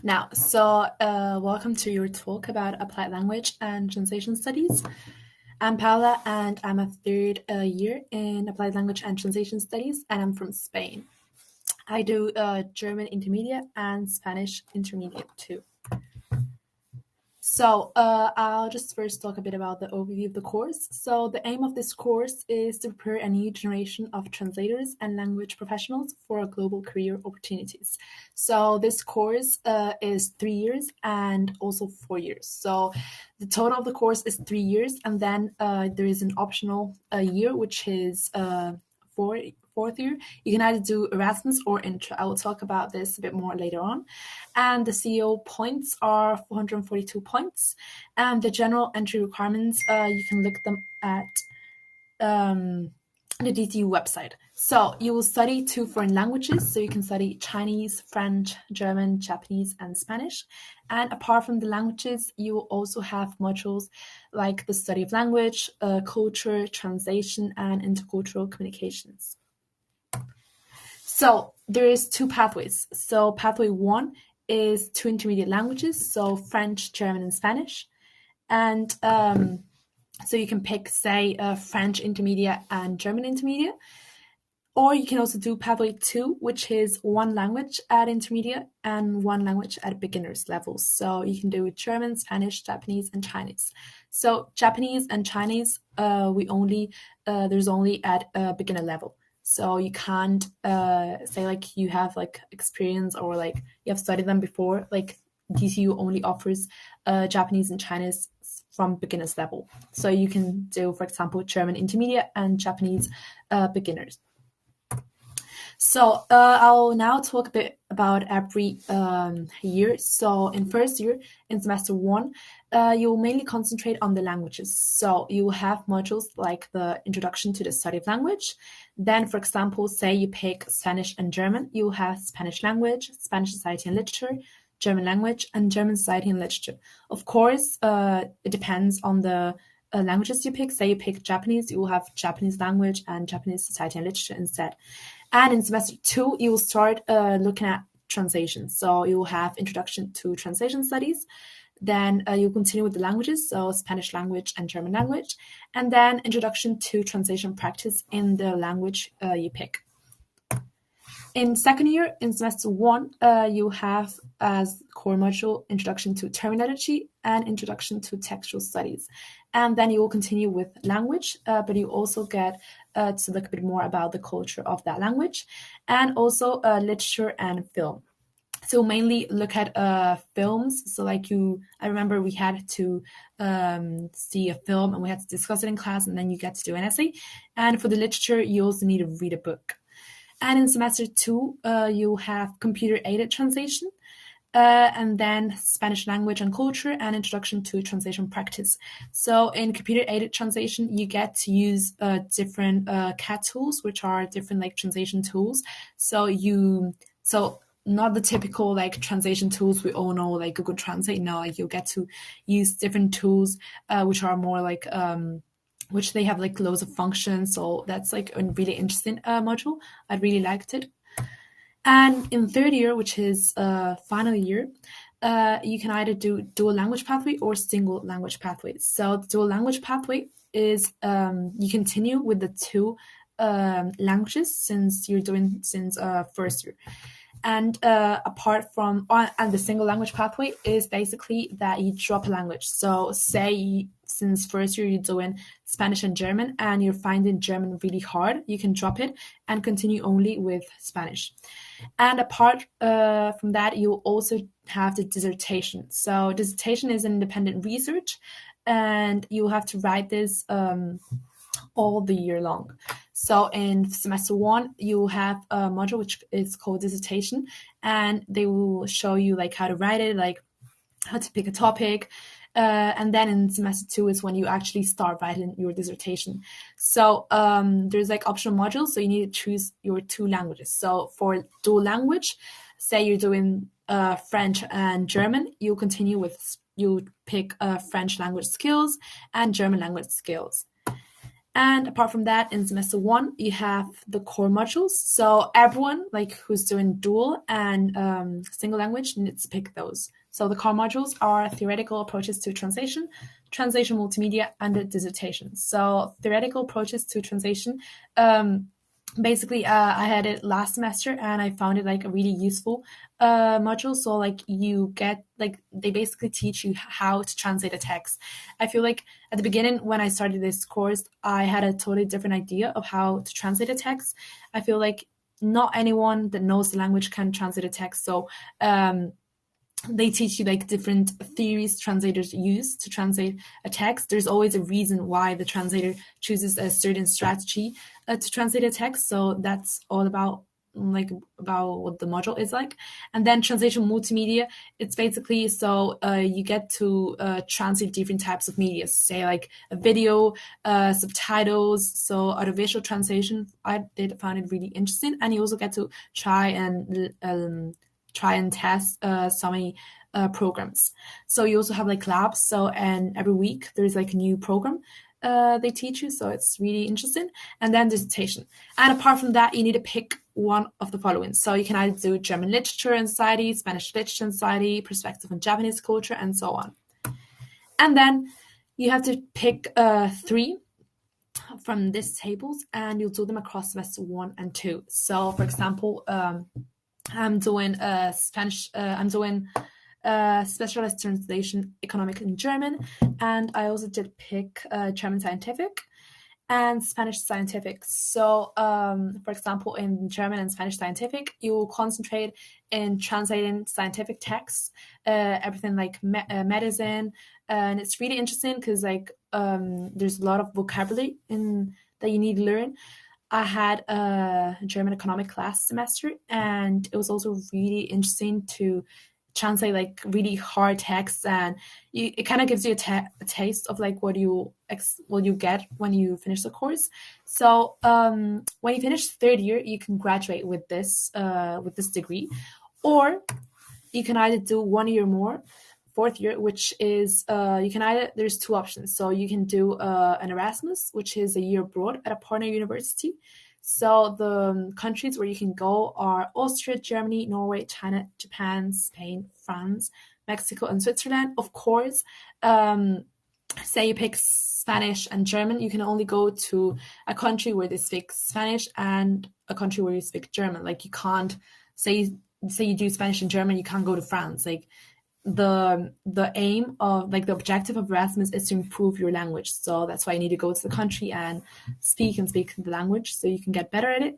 Welcome to your talk about applied language and translation studies. I'm Paula, and I'm a third year in applied language and translation studies, and I'm from Spain. I do German intermediate and Spanish intermediate too. I'll just first talk a bit about the overview of the course. So the aim of this course is to prepare a new generation of translators and language professionals for global career opportunities. So this course is 3 years and also 4 years. So the total of the course is 3 years, and then there is an optional year, which is fourth year. You can either do Erasmus or Intra. I will talk about this a bit more later on. And the CAO points are 442 points. And the general entry requirements, you can look them at the DTU website. So you will study 2 foreign languages. So you can study Chinese, French, German, Japanese, and Spanish. And apart from the languages, you will also have modules like the study of language, culture, translation, and intercultural communications. So there is 2 pathways. So pathway 1 is 2 intermediate languages, so French, German, and Spanish. And so you can pick, say, French intermediate and German intermediate. Or you can also do pathway 2, which is 1 language at intermediate and 1 language at beginner's level. So you can do German, Spanish, Japanese, and Chinese. So Japanese and Chinese, there's only at beginner level. So you can't say like you have like experience or like you have studied them before. Like DTU only offers Japanese and Chinese from beginner's level. So you can do, for example, German intermediate and Japanese beginners. So I'll now talk a bit about every year. So in first year, in semester 1, you will mainly concentrate on the languages. So you will have modules like the introduction to the study of language. Then, for example, say you pick Spanish and German, you will have Spanish language, Spanish society and literature, German language, and German society and literature. Of course, it depends on the languages you pick. Say you pick Japanese, you will have Japanese language and Japanese society and literature instead. And in semester 2, you will start looking at translation. So you will have introduction to translation studies. Then you'll continue with the languages, so Spanish language and German language. And then introduction to translation practice in the language you pick. In second year, in semester 1, you have as core module introduction to terminology and introduction to textual studies. And then you will continue with language, but you also get to look a bit more about the culture of that language, and also literature and film. So mainly look at films. So like I remember we had to see a film and we had to discuss it in class, and then you get to do an essay. And for the literature, you also need to read a book. And in semester 2, you have computer-aided translation, and then Spanish language and culture and introduction to translation practice. So in computer-aided translation, you get to use different CAT tools, which are different like translation tools. So not the typical like translation tools we all know, like Google Translate. No, like you get to use different tools which are more like which they have like loads of functions. So that's like a really interesting module. I really liked it. And in third year, which is final year, you can either do dual language pathway or single language pathway. So the dual language pathway is you continue with the 2 languages since you're doing since first year. And apart from and the single language pathway is basically that you drop a language. So say since first year you're doing Spanish and German and you're finding German really hard, you can drop it and continue only with Spanish. And apart from that, you also have the dissertation. So dissertation is an independent research, and you have to write this all the year long. So in semester 1, you have a module which is called dissertation, and they will show you like how to write it, like how to pick a topic. And then in semester 2 is when you actually start writing your dissertation. So there's like optional modules, so you need to choose your 2 languages. So for dual language, say you're doing French and German, you pick French language skills and German language skills. And apart from that, in semester one, you have the core modules. So everyone like who's doing dual and single language needs to pick those. So the core modules are theoretical approaches to translation, translation multimedia, and dissertation. So theoretical approaches to translation. Basically, I had it last semester and I found it like a really useful module. So like you get like they basically teach you how to translate a text. I feel like at the beginning when I started this course, I had a totally different idea of how to translate a text. I feel like not anyone that knows the language can translate a text. So they teach you like different theories translators use to translate a text. There's always a reason why the translator chooses a certain strategy to translate a text. So that's all about like about what the module is like. And then translation multimedia, it's basically so you get to translate different types of media, say like a video, subtitles, so audiovisual translation. I did find it really interesting, and you also get to try and test so many programs. So you also have like labs. So and every week there's like a new program they teach you. So it's really interesting. And then dissertation. And apart from that, you need to pick one of the following. So you can either do German literature and society, Spanish literature and society, perspective on Japanese culture, and so on. And then you have to pick three from these tables, and you'll do them across semester one and two. So, for example, I'm doing Spanish. I'm doing specialized translation, economic and German, and I also did pick German scientific and Spanish scientific. So, for example, in German and Spanish scientific, you will concentrate in translating scientific texts, everything like medicine, and it's really interesting because like there's a lot of vocabulary in that you need to learn. I had a German economic class semester, and it was also really interesting to translate like really hard texts, and it kind of gives you a taste of like what you get when you finish the course. So when you finish third year, you can graduate with this degree, or you can either do 1 year more, fourth year, which is you can either there's two options. So you can do an Erasmus, which is a year abroad at a partner university. So the countries where you can go are Austria, Germany, Norway, China, Japan, Spain, France, Mexico, and Switzerland. Of course, say you pick Spanish and German, you can only go to a country where they speak Spanish and a country where you speak German. Like you can't say you do Spanish and German, you can't go to France. Like the aim of like the objective of Erasmus is to improve your language. So that's why you need to go to the country and speak the language so you can get better at it.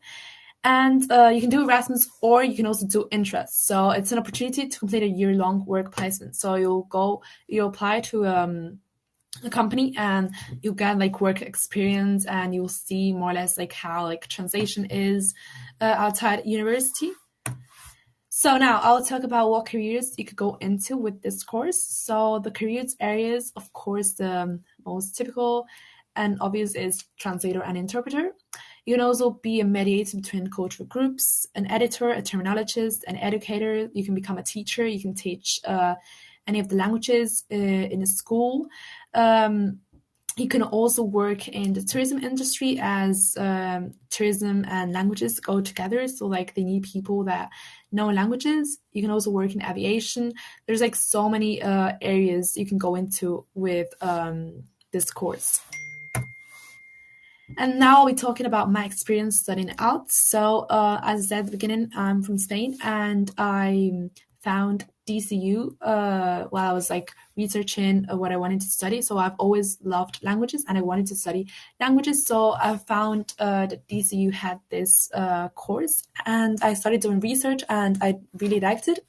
And you can do Erasmus, or you can also do interest. So it's an opportunity to complete a year-long work placement. So you apply to a company and you get like work experience, and you'll see more or less like how like translation is outside university. So now I'll talk about what careers you could go into with this course. So the careers areas, of course, the most typical and obvious is translator and interpreter. You can also be a mediator between cultural groups, an editor, a terminologist, an educator. You can become a teacher. You can teach any of the languages in a school. You can also work in the tourism industry, as tourism and languages go together. So like they need people that know languages. You can also work in aviation. There's like so many areas you can go into with this course. And now I'll be talking about my experience studying out. So, as I said at the beginning, I'm from Spain, and I found DCU while I was like researching what I wanted to study. So I've always loved languages, and I wanted to study languages. So I found that DCU had this course, and I started doing research, and I really liked it.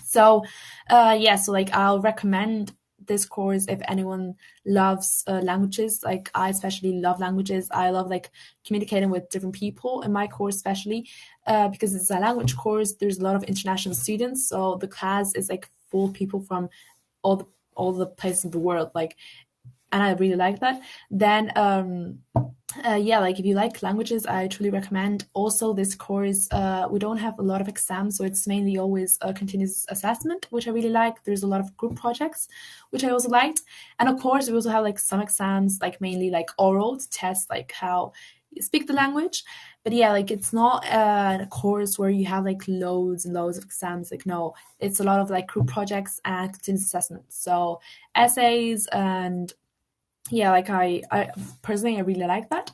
So, yeah, so like I'll recommend this course if anyone loves languages. Like I especially love languages. I love like communicating with different people in my course, especially because it's a language course. There's a lot of international students, so the class is like full of people from all the places of the world. Like, and I really like that. Then Yeah, like if you like languages, I truly recommend. Also, this course, we don't have a lot of exams, so it's mainly always a continuous assessment, which I really like. There's a lot of group projects, which I also liked. And of course, we also have like some exams, like mainly like oral to test like how you speak the language. But yeah, like it's not a course where you have like loads and loads of exams. Like no, it's a lot of like group projects and continuous assessments. So essays and yeah, like I personally I really like that.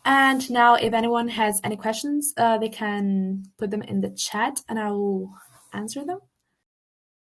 And now, if anyone has any questions, they can put them in the chat and I will answer them.